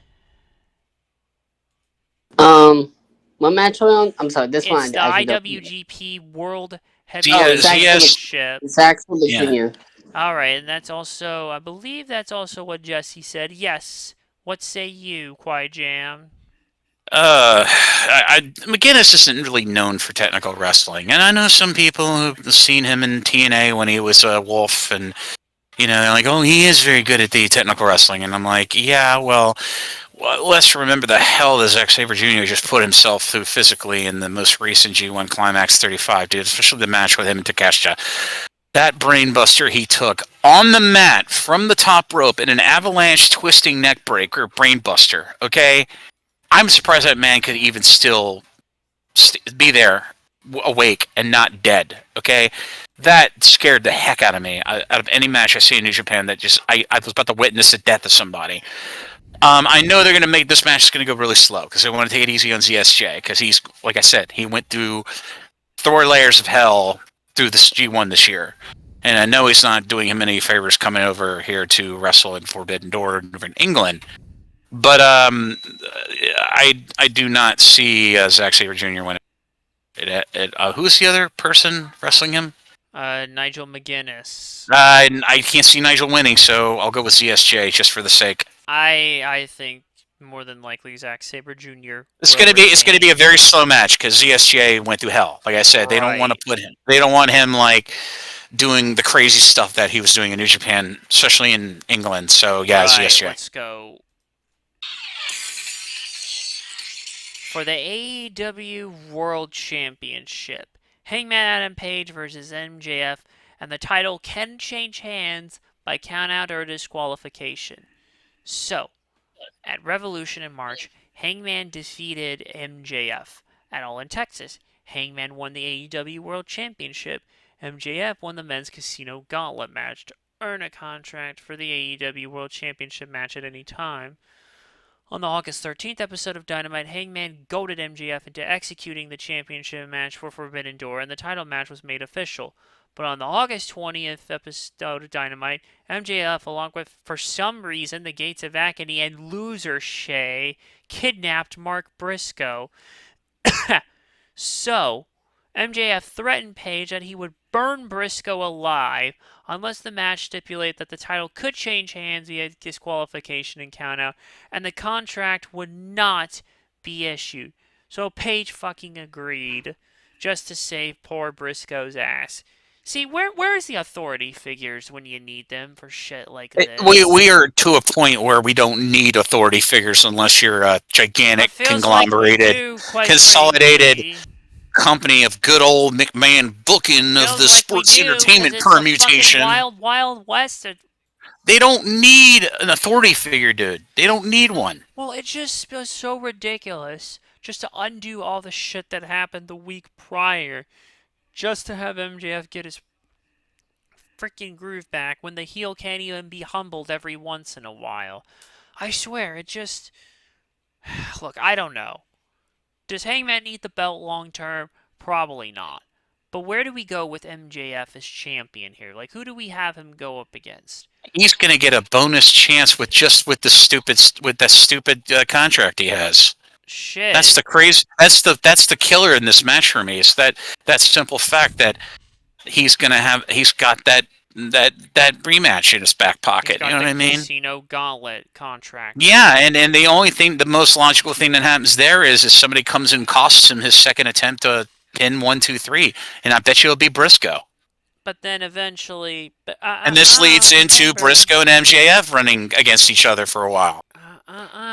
what match are we on? I'm sorry, this it's one the I actually don't know. IWGP World Oh, Heavyweight Zack Sabre, Championship. Zack Sabre Yeah. Jr. Alright, and that's also, I believe that's also what Jesse said. Yes. What say you, Quiet Jam? McGinnis isn't really known for technical wrestling, and I know some people who've seen him in TNA when he was a Wolf, and like, oh, he is very good at the technical wrestling, and I'm like, yeah, well, let's remember the hell that Zack Sabre Jr. just put himself through physically in the most recent G1 Climax 35, dude, especially the match with him and Takeshita. That brainbuster he took on the mat from the top rope in an avalanche twisting neck breaker brainbuster, okay? I'm surprised that man could even still be there, awake, and not dead, okay? That scared the heck out of me. Out of any match I see in New Japan, that just, I was about to witness the death of somebody. I know they're going to make this match is going to go really slow because they want to take it easy on ZSJ because he's, like I said, he went through 4 layers of hell through this G1 this year. And I know he's not doing him any favors coming over here to wrestle in Forbidden Door over in England. But I do not see Zack Sabre Jr. winning. Who's the other person wrestling him? Nigel McGuinness. I can't see Nigel winning, so I'll go with ZSJ just for the sake. I think more than likely Zack Sabre Jr. It's gonna be a very slow match because ZSJ went through hell. Like I said, they don't want to put him. They don't want him like doing the crazy stuff that he was doing in New Japan, especially in England. So yeah, ZSJ. Let's go. For the AEW World Championship, Hangman Adam Page versus MJF, and the title can change hands by countout or disqualification. So, at Revolution in March, Hangman defeated MJF. At All in Texas, Hangman won the AEW World Championship. MJF won the Men's Casino Gauntlet match to earn a contract for the AEW World Championship match at any time. On the August 13th episode of Dynamite, Hangman goaded MJF into executing the championship match for Forbidden Door, and the title match was made official. But on the August 20th episode of Dynamite, MJF, along with, for some reason, the Gates of Agony and loser Shay, kidnapped Mark Briscoe. So, MJF threatened Page that he would burn Briscoe alive unless the match stipulated that the title could change hands via disqualification and countout, and the contract would not be issued. So Page fucking agreed, just to save poor Briscoe's ass. See, where's the authority figures when you need them for shit like this? We are to a point where we don't need authority figures unless you're a gigantic, conglomerated, consolidated company of good old McMahon booking of the sports entertainment permutation. Wild West. They don't need an authority figure, dude. They don't need one. Well, it just was so ridiculous just to undo all the shit that happened the week prior, just to have MJF get his freaking groove back when the heel can't even be humbled every once in a while. I swear, it just... Look, I don't know. Does Hangman need the belt long term? Probably not. But where do we go with MJF as champion here? Like, who do we have him go up against? He's gonna get a bonus chance with that stupid contract he has. Shit. That's the crazy. That's the killer in this match for me. It's that simple fact that he's got that rematch in his back pocket. You know what I mean? Casino Gauntlet contract. Yeah, and the most logical thing that happens there is somebody comes and costs him his second attempt to pin 1, 2, 3, and I bet you it'll be Briscoe. But then eventually, and this leads into Briscoe and MJF running against each other for a while.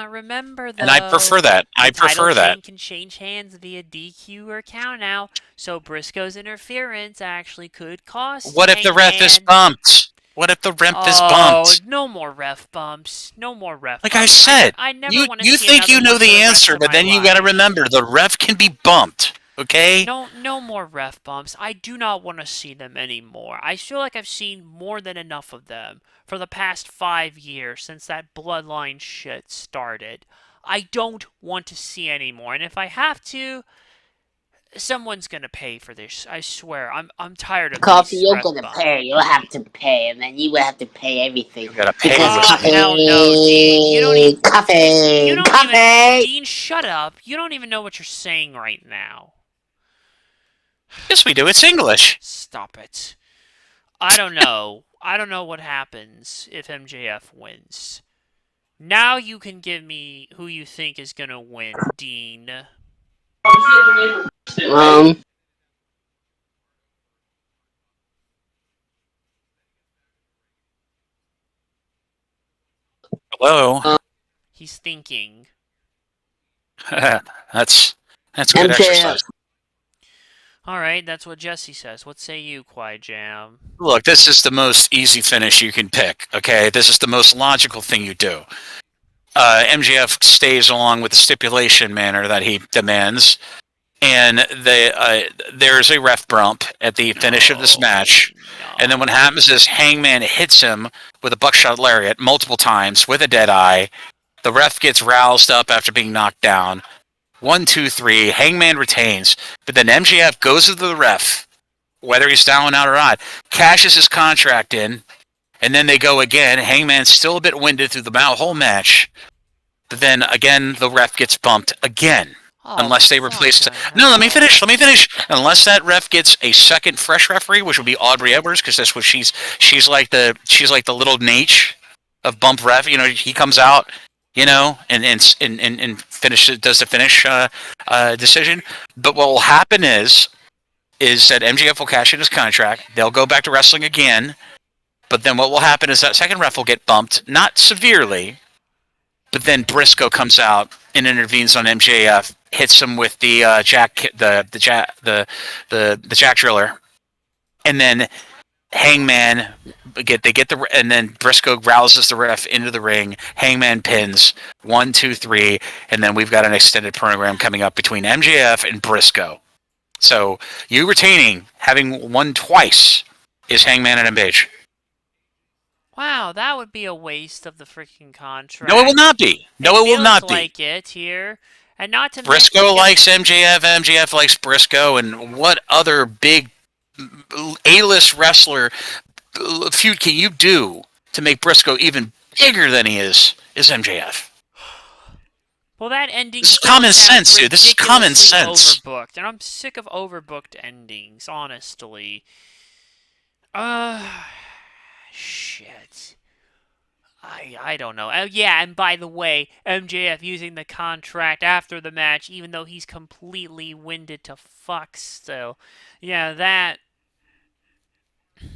Remember though. And I prefer that. I prefer that. Can change hands via DQ or countout, so Briscoe's interference actually could cost. What if the ref is bumped? What if the ref is Oh, bumped? no more ref bumps. No more ref Like I bumps. said, I never you want to you see think another you know one for the the rest answer, of but my then you got to life. remember the ref can be bumped. Okay? No more ref bumps. I do not want to see them anymore. I feel like I've seen more than enough of them for the past 5 years since that bloodline shit started. I don't want to see anymore, and if I have to, someone's gonna pay for this. I swear. I'm tired of Coffee, these you're ref gonna bumps. pay. You'll have to pay, and then you will have to pay everything You got to pay because what Oh you hell no, Dean. You don't even. You coffee, don't even. coffee. Dean, shut up. You don't even know what you're saying right now. Yes, we do. It's English. Stop it. I don't know. I don't know what happens if MJF wins. Now you can give me who you think is gonna win, Dean. Um, Hello. He's thinking. that's good MJF. exercise. Alright, that's what Jesse says. What say you, Quiet Jam? Look, this is the most easy finish you can pick. Okay, this is the most logical thing you do. MJF stays along with the stipulation manner that he demands, and there's a ref bump at the finish of this match. And then what No. happens is Hangman hits him with a buckshot lariat multiple times with a dead eye. The ref gets roused up after being knocked down. 1, 2, 3. Hangman retains, but then MJF goes to the ref, whether he's down out or not, cashes his contract in, and then they go again. Hangman's still a bit winded through the whole match. But then again, the ref gets bumped again. Oh, Unless they what replace. the No, let me finish. hell? Let me finish. Unless that ref gets a second fresh referee, which would be Audrey Edwards, because that's what she's like the little Nate of bump ref. You know, he comes out, and finishes does the finish decision. But what will happen is that MJF will cash in his contract. They'll go back to wrestling again. But then what will happen is that second ref will get bumped, not severely, but then Briscoe comes out and intervenes on MJF, hits him with the the jack driller, and then Hangman and then Briscoe rouses the ref into the ring. Hangman pins 1, 2, 3, and then we've got an extended program coming up between MJF and Briscoe. So you retaining, having won twice, is Hangman and Page. Wow, that would be a waste of the freaking contract. No, it will not be. No, it will feels not be. like it here. And not to Briscoe mention, likes MJF. MJF likes Briscoe. And what other big A-list wrestler feud can you do to make Briscoe even bigger than he is MJF? well, that ending This is still common sounds sense, dude. This is common ridiculously sense. overbooked, and I'm sick of overbooked endings, honestly. Shit. I don't know. Oh, yeah, and by the way, MJF using the contract after the match, even though he's completely winded to fuck still. Yeah, that.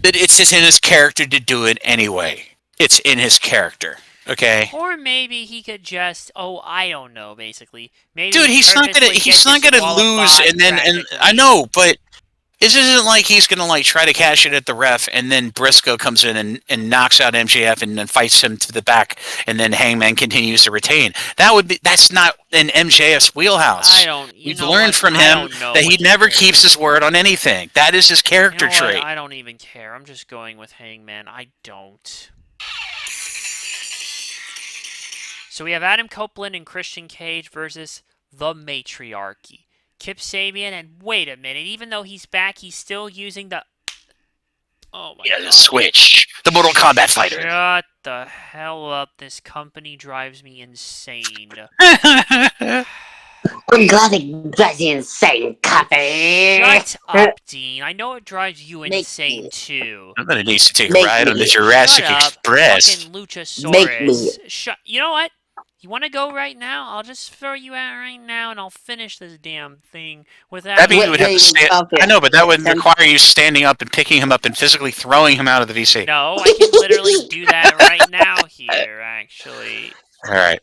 It's just in his character to do it anyway. It's in his character. Okay? Or maybe he could just, oh, I don't know, basically. Maybe Dude, he's not gonna lose disqualified and I tragically. know, but this isn't like he's going to try to cash it at the ref, and then Briscoe comes in and knocks out MJF and then fights him to the back, and then Hangman continues to retain. That's not in MJF's I wheelhouse. don't, you We've know learned what? from I him don't know that he which never character. keeps his word on anything. That is his You character know what? trait. I don't even care. I'm just going with Hangman. I don't. So we have Adam Copeland and Christian Cage versus the Matriarchy. Kip Sabian, and wait a minute, even though he's back, he's still using the... Oh my Yeah, god. the Switch, the Mortal Kombat fighter. Shut the hell up. This company drives me insane. I'm glad it drives you insane, coffee. Shut up, Dean. I know it drives you Make insane me. too. Somebody needs to take a Make ride on the me. Jurassic Shut up, Express. fucking Luchasaurus. Make me. Shut. You know what? You want to go right now? I'll just throw you out right now, and I'll finish this damn thing without. That means you Wait, would have to wait, stand. coffee. I know, but that would Ten- require you standing up and picking him up and physically throwing him out of the VC. No, I can literally do that right now here, actually. All right.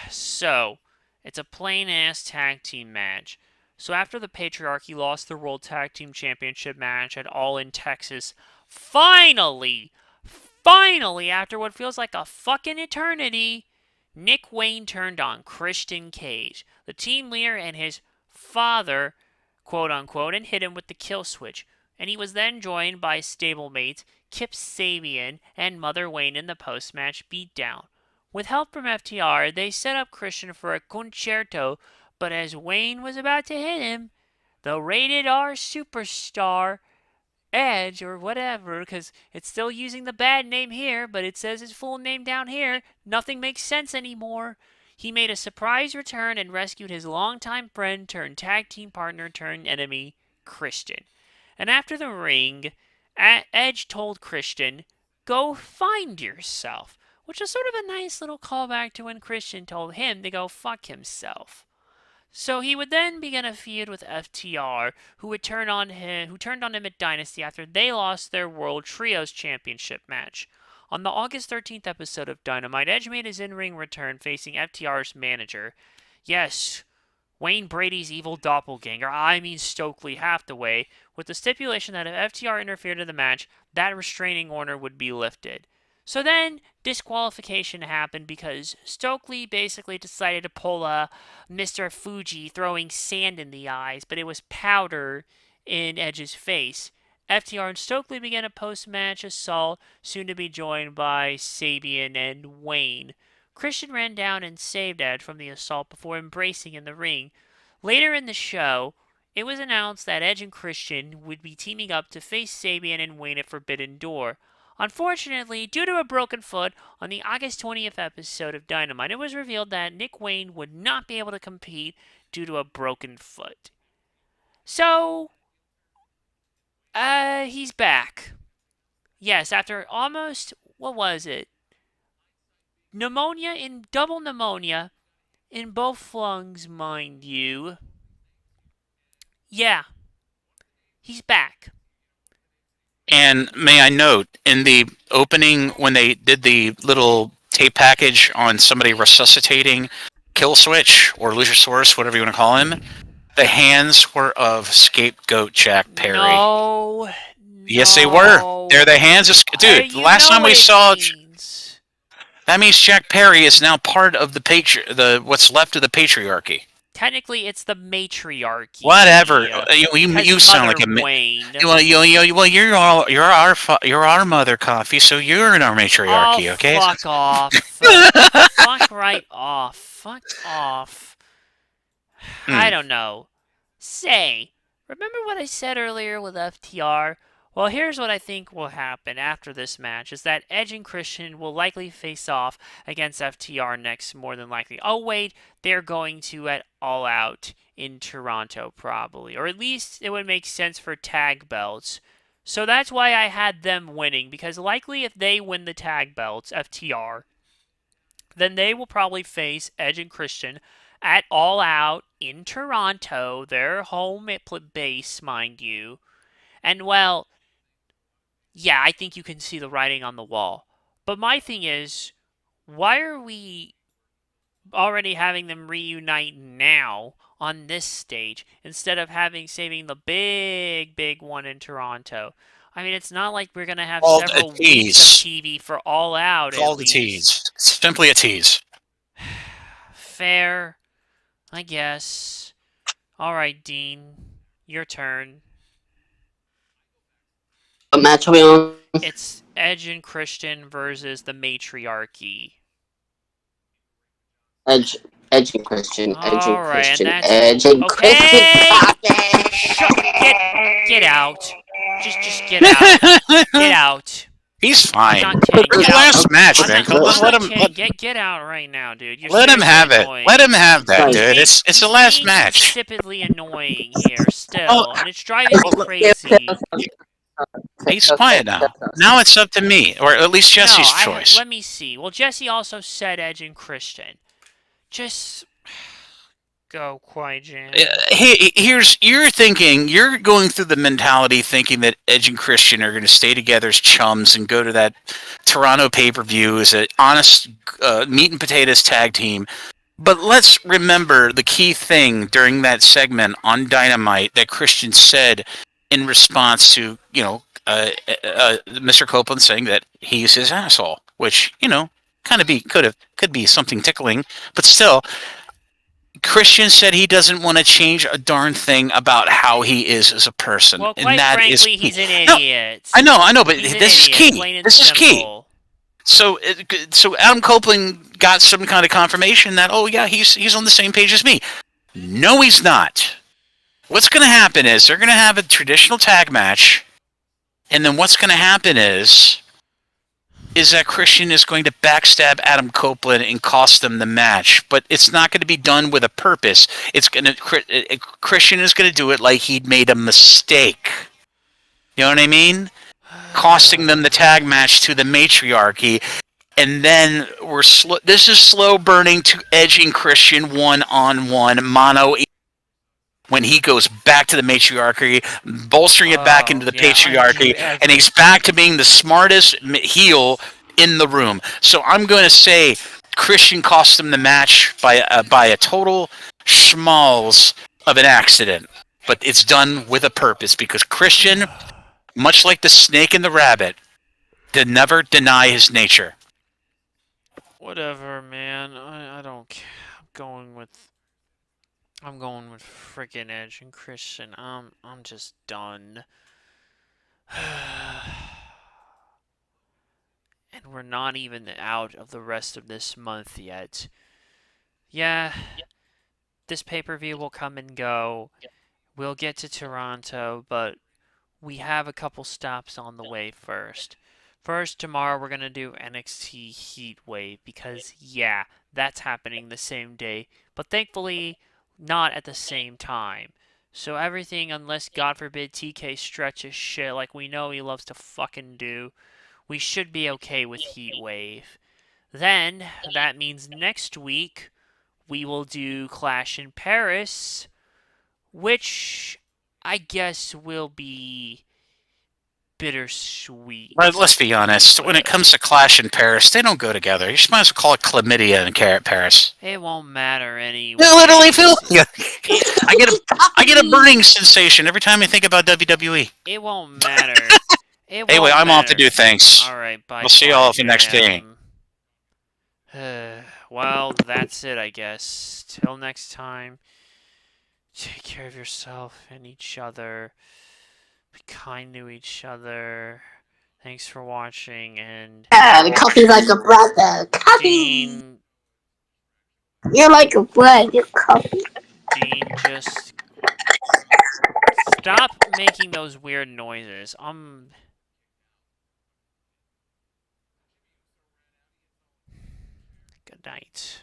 So, it's a plain-ass tag team match. So after the Patriarchy lost the World Tag Team Championship match at All in Texas Finally, finally, after what feels like a fucking eternity, Nick Wayne turned on Christian Cage, the team leader, and his father, quote unquote, and hit him with the kill switch. And he was then joined by stablemates Kip Sabian and Mother Wayne in the post match beatdown. With help from FTR, they set up Christian for a concerto, but as Wayne was about to hit him, the rated R superstar Edge or whatever, because it's still using the bad name here, but it says his full name down here. Nothing makes sense anymore. He made a surprise return and rescued his longtime friend turned tag team partner turned enemy, Christian. And after the ring, Edge told Christian, "Go find yourself," which is sort of a nice little callback to when Christian told him to go fuck himself. So he would then begin a feud with FTR, who would turn on him, who turned on him at Dynasty after they lost their World Trios Championship match. On the August 13th episode of Dynamite, Edge made his in-ring return facing FTR's manager. Yes, Wayne Brady's evil doppelganger, I mean Stokely Hathaway, with the stipulation that if FTR interfered in the match, that restraining order would be lifted. So then, disqualification happened because Stokely basically decided to pull a Mr. Fuji throwing sand in the eyes, but it was powder in Edge's face. FTR and Stokely began a post-match assault, soon to be joined by Sabian and Wayne. Christian ran down and saved Edge from the assault before embracing in the ring. Later in the show, it was announced that Edge and Christian would be teaming up to face Sabian and Wayne at Forbidden Door. Unfortunately, due to a broken foot, on the August 20th episode of Dynamite, it was revealed that Nick Wayne would not be able to compete due to a broken foot. So, he's back. Yes, after almost, what was it? Double pneumonia in both lungs, mind you. Yeah, he's back. And may I note, in the opening, when they did the little tape package on somebody resuscitating Kill Switch or Luchasaurus, whatever you want to call him, the hands were of scapegoat Jack Perry. No. Yes, they were. They're the hands of... Dude, last time we saw... That means Jack Perry is now part of the what's left of the patriarchy. Technically, it's the matriarchy. Whatever. You sound like a Wayne. Well, you're our mother, Coffee. So you're in our matriarchy, okay? Fuck off. Fuck right off. Fuck off. I don't know. Say, remember what I said earlier with FTR? Well, here's what I think will happen after this match, is that Edge and Christian will likely face off against FTR next, more than likely. Oh, wait, they're going to at All Out in Toronto, probably. Or at least it would make sense for tag belts. So that's why I had them winning, because likely if they win the tag belts, FTR, then they will probably face Edge and Christian at All Out in Toronto, their home base, mind you. And, well, yeah, I think you can see the writing on the wall. But my thing is, why are we already having them reunite now on this stage instead of saving the big one in Toronto? I mean, it's not like we're going to have several weeks of TV for All Out. All the tease. Simply a tease. Fair, I guess. All right, Dean, your turn. What match are we on? It's Edge and Christian versus the matriarchy. Edge and Christian. All right, Christian. and that's Edge and Christian. Get out. Just get out. Get out. He's fine. I'm not kidding. It's the last match, man. Let him get out right now, dude. You're let him have annoying. it. Let him have that, dude. It's the last match. Insipidly annoying here still, and it's driving me crazy. He's quiet now. Now it's up to me, or at least Jesse's choice. Let me see. Well, Jesse also said Edge and Christian. Just go, Qui-Jan. You're going through the mentality thinking that Edge and Christian are going to stay together as chums and go to that Toronto pay-per-view as an honest meat and potatoes tag team. But let's remember the key thing during that segment on Dynamite that Christian said in response to, Mr. Copeland saying that he's his asshole, which kind of could be something tickling, but still, Christian said he doesn't want to change a darn thing about how he is as a person, Well, and quite that is frankly, key. he's an No, idiot. I know, but He's an this is idiot, key. plain and This is key. simple. So Adam Copeland got some kind of confirmation that he's on the same page as me. No, he's not. What's going to happen is they're going to have a traditional tag match, and then what's going to happen is that Christian is going to backstab Adam Copeland and cost them the match, but it's not going to be done with a purpose. Christian is going to do it like he'd made a mistake. You know what I mean? Costing them the tag match to the matriarchy, and then this is slow burning to edging Christian 1-on-1 mono when he goes back to the matriarchy, bolstering it back into the patriarchy, and he's back to being the smartest heel in the room. So I'm going to say Christian cost him the match by a total schmalls of an accident. But it's done with a purpose, because Christian, much like the snake and the rabbit, did never deny his nature. Whatever, man. I don't care. I'm going with freaking Edge and Christian. I'm just done. And we're not even out of the rest of this month yet. Yeah, this pay-per-view will come and go. We'll get to Toronto, but we have a couple stops on the way first. First, tomorrow we're going to do NXT Heatwave because, yeah, that's happening the same day, but thankfully not at the same time. So everything, unless God forbid TK stretches shit like we know he loves to fucking do, we should be okay with Heatwave. Then, that means next week we will do Clash in Paris, which I guess will be bittersweet. Let's be honest. When it comes to Clash in Paris, they don't go together. You just might as well call it chlamydia in Paris. It won't matter anyway. You literally feel. Yeah. I get a burning sensation every time I think about WWE. It won't matter. Anyway, I'm off to do things. All right, bye. We'll see you all for the next game. Well, that's it, I guess. Till next time, take care of yourself and each other. Be kind to each other. Thanks for watching, and the coffee's like a brother. Coffee. Dean, You're like a brother. You're coffee. Dean, just stop making those weird noises. Good night.